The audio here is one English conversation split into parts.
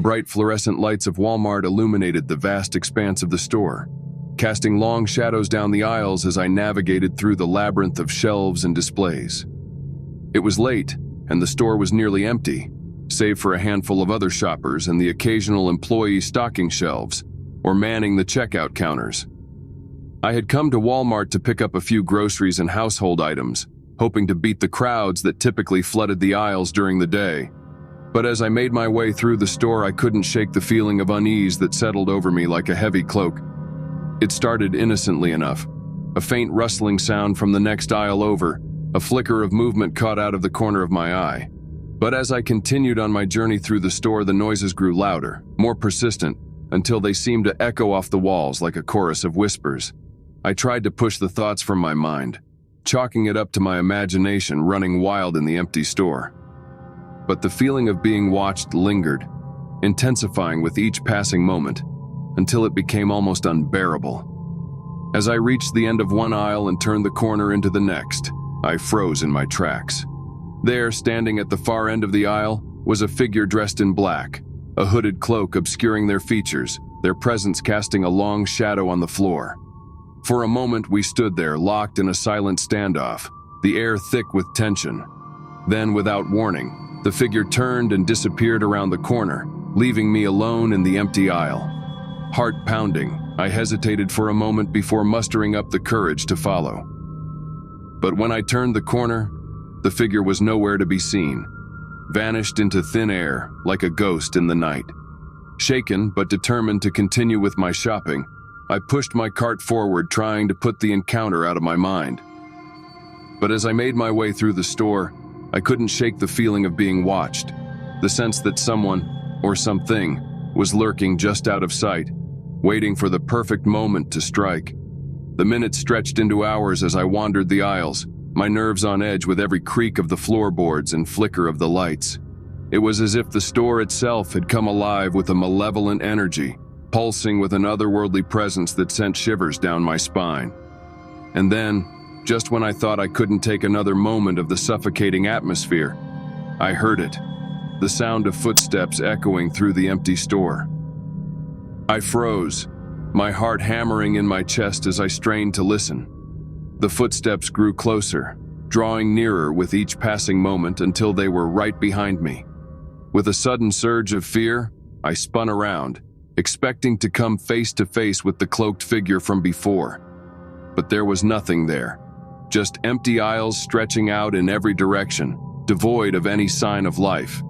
bright fluorescent lights of Walmart illuminated the vast expanse of the store, casting long shadows down the aisles as I navigated through the labyrinth of shelves and displays. It was late, and the store was nearly empty, save for a handful of other shoppers and the occasional employee stocking shelves or manning the checkout counters. I had come to Walmart to pick up a few groceries and household items, hoping to beat the crowds that typically flooded the aisles during the day. But as I made my way through the store, I couldn't shake the feeling of unease that settled over me like a heavy cloak. It started innocently enough. A faint rustling sound from the next aisle over, a flicker of movement caught out of the corner of my eye. But as I continued on my journey through the store, the noises grew louder, more persistent, until they seemed to echo off the walls like a chorus of whispers. I tried to push the thoughts from my mind, chalking it up to my imagination running wild in the empty store. But the feeling of being watched lingered, intensifying with each passing moment, until it became almost unbearable. As I reached the end of one aisle and turned the corner into the next, I froze in my tracks. There, standing at the far end of the aisle, was a figure dressed in black, a hooded cloak obscuring their features, their presence casting a long shadow on the floor. For a moment, we stood there, locked in a silent standoff, the air thick with tension. Then, without warning, the figure turned and disappeared around the corner, leaving me alone in the empty aisle. Heart pounding, I hesitated for a moment before mustering up the courage to follow. But when I turned the corner, the figure was nowhere to be seen, vanished into thin air like a ghost in the night. Shaken but determined to continue with my shopping, I pushed my cart forward, trying to put the encounter out of my mind. But as I made my way through the store, I couldn't shake the feeling of being watched, the sense that someone, or something, was lurking just out of sight, waiting for the perfect moment to strike. The minutes stretched into hours as I wandered the aisles, my nerves on edge with every creak of the floorboards and flicker of the lights. It was as if the store itself had come alive with a malevolent energy, pulsing with an otherworldly presence that sent shivers down my spine. And then, just when I thought I couldn't take another moment of the suffocating atmosphere, I heard it, the sound of footsteps echoing through the empty store. I froze, my heart hammering in my chest as I strained to listen. The footsteps grew closer, drawing nearer with each passing moment until they were right behind me. With a sudden surge of fear, I spun around, expecting to come face to face with the cloaked figure from before. But there was nothing there. Just empty aisles stretching out in every direction, devoid of any sign of life.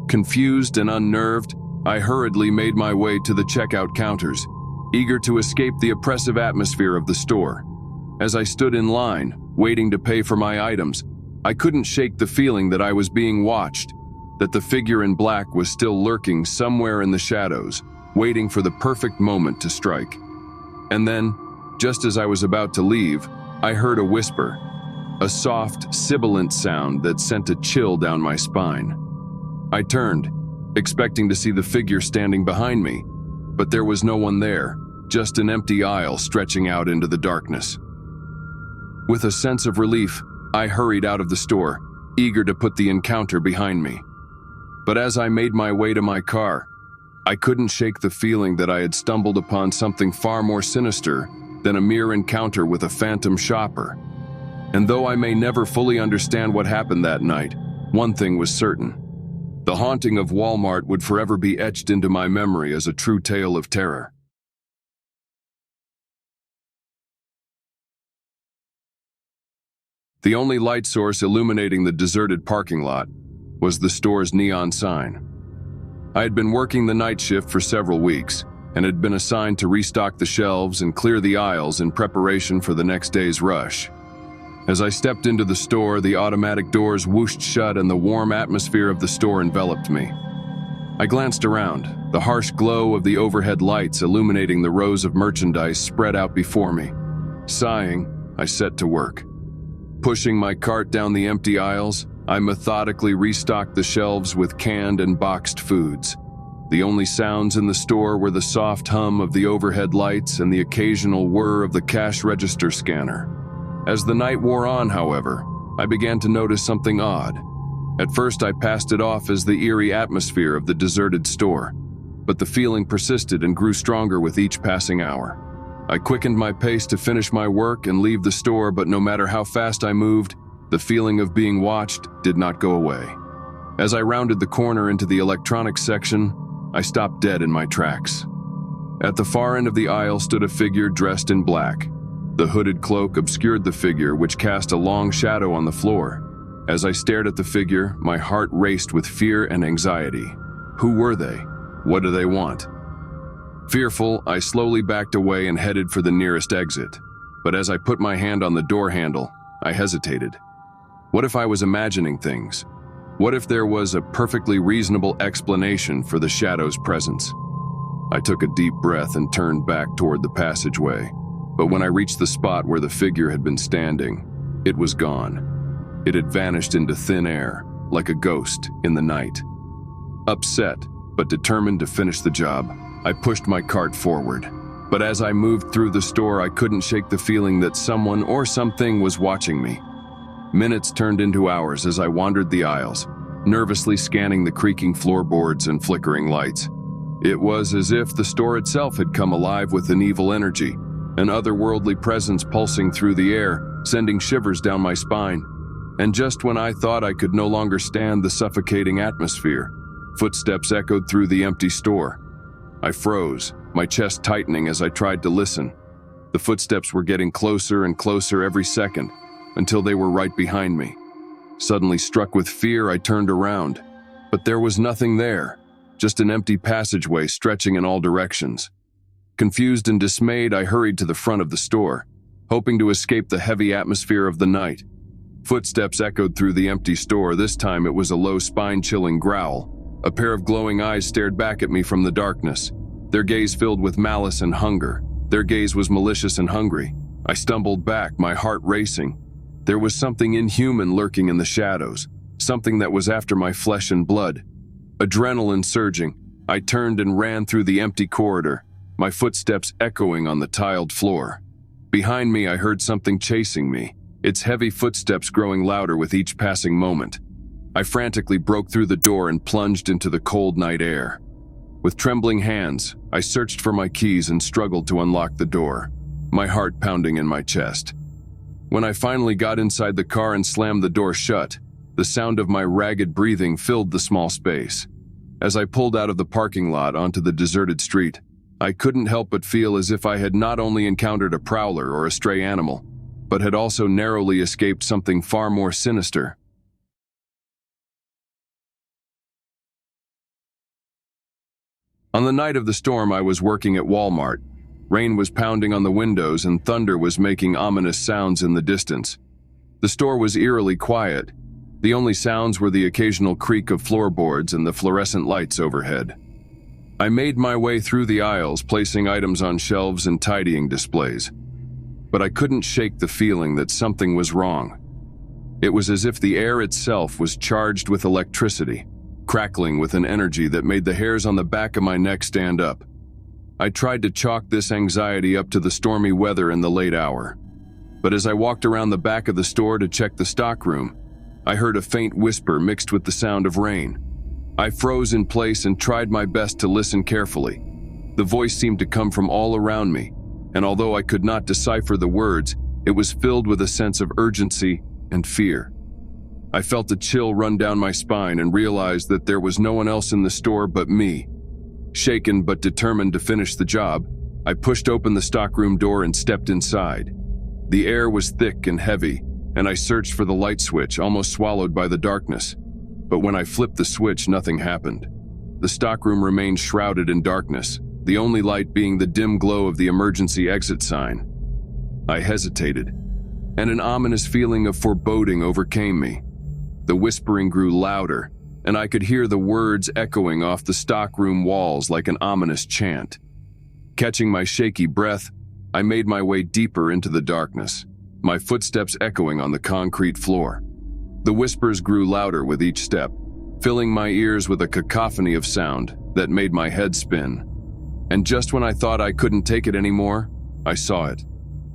Confused and unnerved, I hurriedly made my way to the checkout counters, eager to escape the oppressive atmosphere of the store. As I stood in line, waiting to pay for my items, I couldn't shake the feeling that I was being watched, that the figure in black was still lurking somewhere in the shadows, waiting for the perfect moment to strike. And then, just as I was about to leave, I heard a whisper, a soft, sibilant sound that sent a chill down my spine. I turned, expecting to see the figure standing behind me, but there was no one there, just an empty aisle stretching out into the darkness. With a sense of relief, I hurried out of the store, eager to put the encounter behind me. But as I made my way to my car, I couldn't shake the feeling that I had stumbled upon something far more sinister than a mere encounter with a phantom shopper. And though I may never fully understand what happened that night, one thing was certain. The haunting of Walmart would forever be etched into my memory as a true tale of terror. The only light source illuminating the deserted parking lot was the store's neon sign. I had been working the night shift for several weeks and had been assigned to restock the shelves and clear the aisles in preparation for the next day's rush. As I stepped into the store, the automatic doors whooshed shut and the warm atmosphere of the store enveloped me. I glanced around, the harsh glow of the overhead lights illuminating the rows of merchandise spread out before me. Sighing, I set to work. Pushing my cart down the empty aisles, I methodically restocked the shelves with canned and boxed foods. The only sounds in the store were the soft hum of the overhead lights and the occasional whir of the cash register scanner. As the night wore on, however, I began to notice something odd. At first, I passed it off as the eerie atmosphere of the deserted store. but the feeling persisted and grew stronger with each passing hour. I quickened my pace to finish my work and leave the store, but no matter how fast I moved, the feeling of being watched did not go away. As I rounded the corner into the electronics section, I stopped dead in my tracks. At the far end of the aisle stood a figure dressed in black. The hooded cloak obscured the figure, which cast a long shadow on the floor. As I stared at the figure, my heart raced with fear and anxiety. Who were they? What do they want? Fearful, I slowly backed away and headed for the nearest exit. But as I put my hand on the door handle, I hesitated. What if I was imagining things? What if there was a perfectly reasonable explanation for the shadow's presence? I took a deep breath and turned back toward the passageway. But when I reached the spot where the figure had been standing, it was gone. It had vanished into thin air, like a ghost in the night. Upset, but determined to finish the job, I pushed my cart forward. But as I moved through the store, I couldn't shake the feeling that someone or something was watching me. Minutes turned into hours as I wandered the aisles, nervously scanning the creaking floorboards and flickering lights. It was as if the store itself had come alive with an evil energy, an otherworldly presence pulsing through the air, sending shivers down my spine. And just when I thought I could no longer stand the suffocating atmosphere, footsteps echoed through the empty store. I froze, my chest tightening as I tried to listen. The footsteps were getting closer and closer every second, until they were right behind me. Suddenly struck with fear, I turned around. But there was nothing there, just an empty passageway stretching in all directions. Confused and dismayed, I hurried to the front of the store, hoping to escape the heavy atmosphere of the night. Footsteps echoed through the empty store. This time it was a low, spine-chilling growl. A pair of glowing eyes stared back at me from the darkness, their gaze filled with malice and hunger. Their gaze was malicious and hungry. I stumbled back, my heart racing. There was something inhuman lurking in the shadows, something that was after my flesh and blood. Adrenaline surging, I turned and ran through the empty corridor, my footsteps echoing on the tiled floor. Behind me, I heard something chasing me, its heavy footsteps growing louder with each passing moment. I frantically broke through the door and plunged into the cold night air. With trembling hands, I searched for my keys and struggled to unlock the door, my heart pounding in my chest. When I finally got inside the car and slammed the door shut, the sound of my ragged breathing filled the small space. As I pulled out of the parking lot onto the deserted street, I couldn't help but feel as if I had not only encountered a prowler or a stray animal, but had also narrowly escaped something far more sinister. On the night of the storm, I was working at Walmart. Rain was pounding on the windows and thunder was making ominous sounds in the distance. The store was eerily quiet. The only sounds were the occasional creak of floorboards and the fluorescent lights overhead. I made my way through the aisles, placing items on shelves and tidying displays. But I couldn't shake the feeling that something was wrong. It was as if the air itself was charged with electricity, crackling with an energy that made the hairs on the back of my neck stand up. I tried to chalk this anxiety up to the stormy weather in the late hour. But as I walked around the back of the store to check the stockroom, I heard a faint whisper mixed with the sound of rain. I froze in place and tried my best to listen carefully. The voice seemed to come from all around me, and although I could not decipher the words, it was filled with a sense of urgency and fear. I felt a chill run down my spine and realized that there was no one else in the store but me. Shaken but determined to finish the job, I pushed open the stockroom door and stepped inside. The air was thick and heavy, and I searched for the light switch, almost swallowed by the darkness. But when I flipped the switch, nothing happened. The stockroom remained shrouded in darkness, the only light being the dim glow of the emergency exit sign. I hesitated, and an ominous feeling of foreboding overcame me. The whispering grew louder, and I could hear the words echoing off the stockroom walls like an ominous chant. Catching my shaky breath, I made my way deeper into the darkness, my footsteps echoing on the concrete floor. The whispers grew louder with each step, filling my ears with a cacophony of sound that made my head spin. And just when I thought I couldn't take it anymore, I saw it.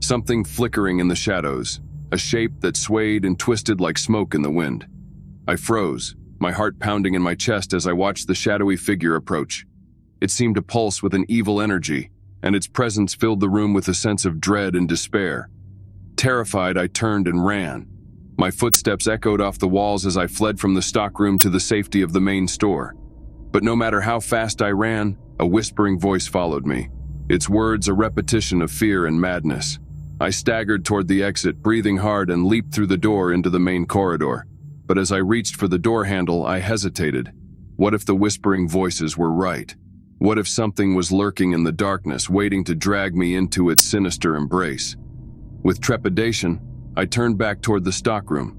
Something flickering in the shadows, a shape that swayed and twisted like smoke in the wind. I froze, my heart pounding in my chest as I watched the shadowy figure approach. It seemed to pulse with an evil energy, and its presence filled the room with a sense of dread and despair. Terrified, I turned and ran. My footsteps echoed off the walls as I fled from the stockroom to the safety of the main store. But no matter how fast I ran, a whispering voice followed me, its words a repetition of fear and madness. I staggered toward the exit, breathing hard, and leaped through the door into the main corridor. But as I reached for the door handle, I hesitated. What if the whispering voices were right? What if something was lurking in the darkness, waiting to drag me into its sinister embrace? With trepidation, I turned back toward the stockroom.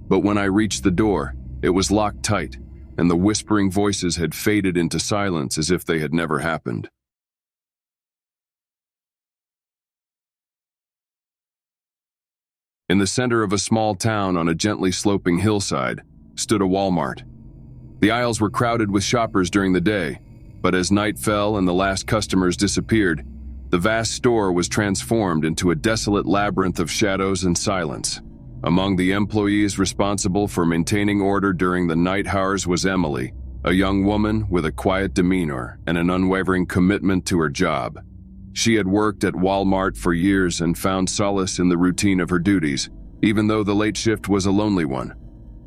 But when I reached the door, it was locked tight, and the whispering voices had faded into silence as if they had never happened. In the center of a small town on a gently sloping hillside stood a Walmart. The aisles were crowded with shoppers during the day, but as night fell and the last customers disappeared, the vast store was transformed into a desolate labyrinth of shadows and silence. Among the employees responsible for maintaining order during the night hours was Emily, a young woman with a quiet demeanor and an unwavering commitment to her job. She had worked at Walmart for years and found solace in the routine of her duties, even though the late shift was a lonely one.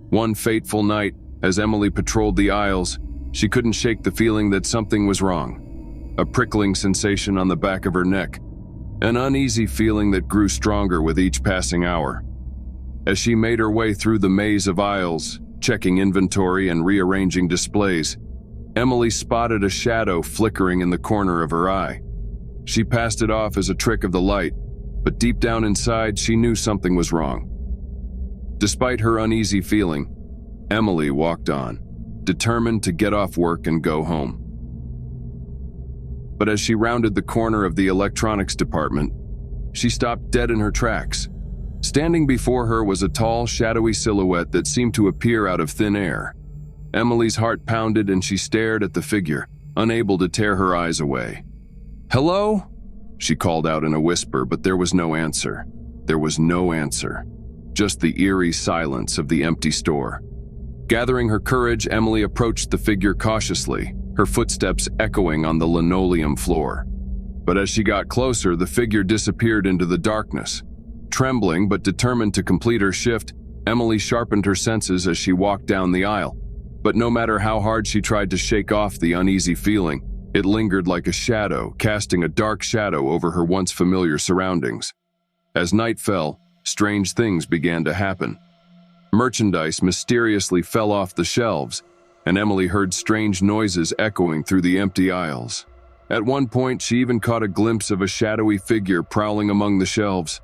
One fateful night, as Emily patrolled the aisles, she couldn't shake the feeling that something was wrong. A prickling sensation on the back of her neck, an uneasy feeling that grew stronger with each passing hour. As she made her way through the maze of aisles, checking inventory and rearranging displays, Emily spotted a shadow flickering in the corner of her eye. She passed it off as a trick of the light, but deep down inside, she knew something was wrong. Despite her uneasy feeling, Emily walked on, determined to get off work and go home. But as she rounded the corner of the electronics department, she stopped dead in her tracks. Standing before her was a tall, shadowy silhouette that seemed to appear out of thin air. Emily's heart pounded and she stared at the figure, unable to tear her eyes away. "Hello?" she called out in a whisper, but there was no answer. There was no answer. Just the eerie silence of the empty store. Gathering her courage, Emily approached the figure cautiously, her footsteps echoing on the linoleum floor. But as she got closer, the figure disappeared into the darkness. Trembling but determined to complete her shift, Emily sharpened her senses as she walked down the aisle. But no matter how hard she tried to shake off the uneasy feeling, it lingered like a shadow, casting a dark shadow over her once familiar surroundings. As night fell, strange things began to happen. Merchandise mysteriously fell off the shelves, and Emily heard strange noises echoing through the empty aisles. At one point, she even caught a glimpse of a shadowy figure prowling among the shelves.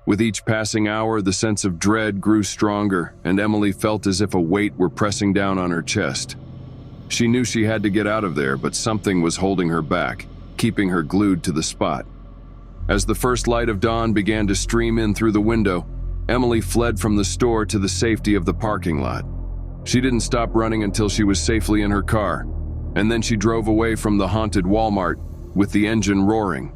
With each passing hour, the sense of dread grew stronger, and Emily felt as if a weight were pressing down on her chest. She knew she had to get out of there, but something was holding her back, keeping her glued to the spot. As the first light of dawn began to stream in through the window, Emily fled from the store to the safety of the parking lot. She didn't stop running until she was safely in her car, and then she drove away from the haunted Walmart with the engine roaring.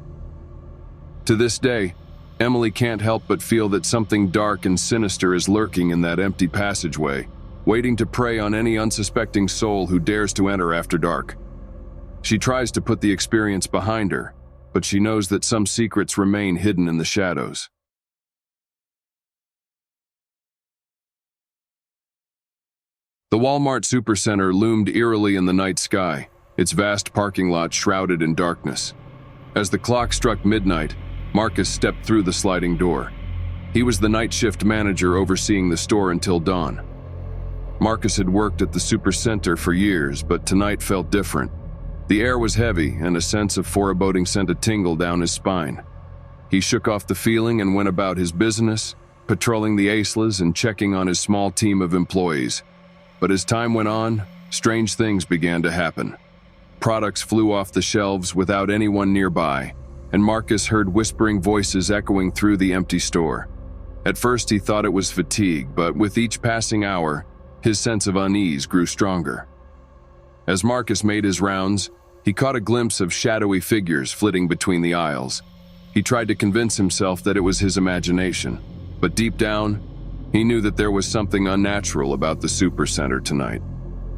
To this day, Emily can't help but feel that something dark and sinister is lurking in that empty passageway, waiting to prey on any unsuspecting soul who dares to enter after dark. She tries to put the experience behind her, but she knows that some secrets remain hidden in the shadows. The Walmart Supercenter loomed eerily in the night sky, its vast parking lot shrouded in darkness. As the clock struck midnight, Marcus stepped through the sliding door. He was the night shift manager overseeing the store until dawn. Marcus had worked at the Supercenter for years, but tonight felt different. The air was heavy, and a sense of foreboding sent a tingle down his spine. He shook off the feeling and went about his business, patrolling the aisles and checking on his small team of employees. But as time went on, strange things began to happen. Products flew off the shelves without anyone nearby, and Marcus heard whispering voices echoing through the empty store. At first he thought it was fatigue, but with each passing hour, his sense of unease grew stronger. As Marcus made his rounds, he caught a glimpse of shadowy figures flitting between the aisles. He tried to convince himself that it was his imagination, but deep down, he knew that there was something unnatural about the Supercenter tonight.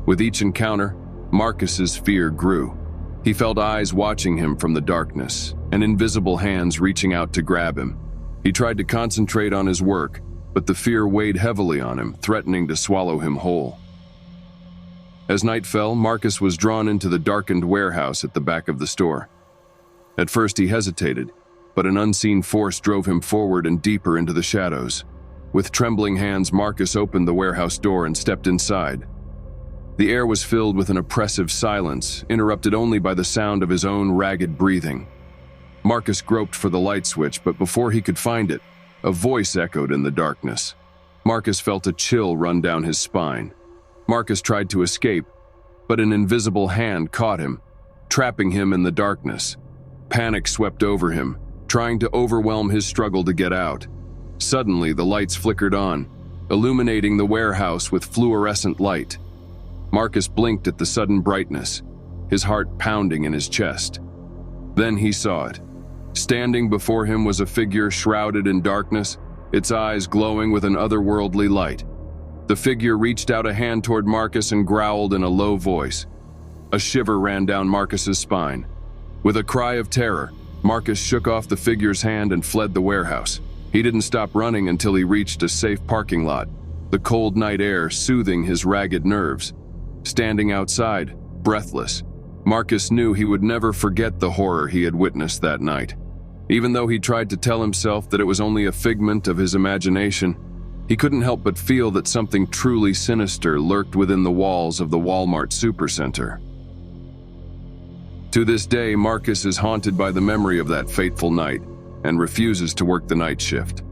With each encounter, Marcus's fear grew. He felt eyes watching him from the darkness, and invisible hands reaching out to grab him. He tried to concentrate on his work, but the fear weighed heavily on him, threatening to swallow him whole. As night fell, Marcus was drawn into the darkened warehouse at the back of the store. At first he hesitated, but an unseen force drove him forward and deeper into the shadows. With trembling hands, Marcus opened the warehouse door and stepped inside. The air was filled with an oppressive silence, interrupted only by the sound of his own ragged breathing. Marcus groped for the light switch, but before he could find it, a voice echoed in the darkness. Marcus felt a chill run down his spine. Marcus tried to escape, but an invisible hand caught him, trapping him in the darkness. Panic swept over him, trying to overwhelm his struggle to get out. Suddenly, the lights flickered on, illuminating the warehouse with fluorescent light. Marcus blinked at the sudden brightness, his heart pounding in his chest. Then he saw it. Standing before him was a figure shrouded in darkness, its eyes glowing with an otherworldly light. The figure reached out a hand toward Marcus and growled in a low voice. A shiver ran down Marcus's spine. With a cry of terror, Marcus shook off the figure's hand and fled the warehouse. He didn't stop running until he reached a safe parking lot, the cold night air soothing his ragged nerves. Standing outside, breathless, Marcus knew he would never forget the horror he had witnessed that night. Even though he tried to tell himself that it was only a figment of his imagination, he couldn't help but feel that something truly sinister lurked within the walls of the Walmart supercenter. To this day, Marcus is haunted by the memory of that fateful night and refuses to work the night shift.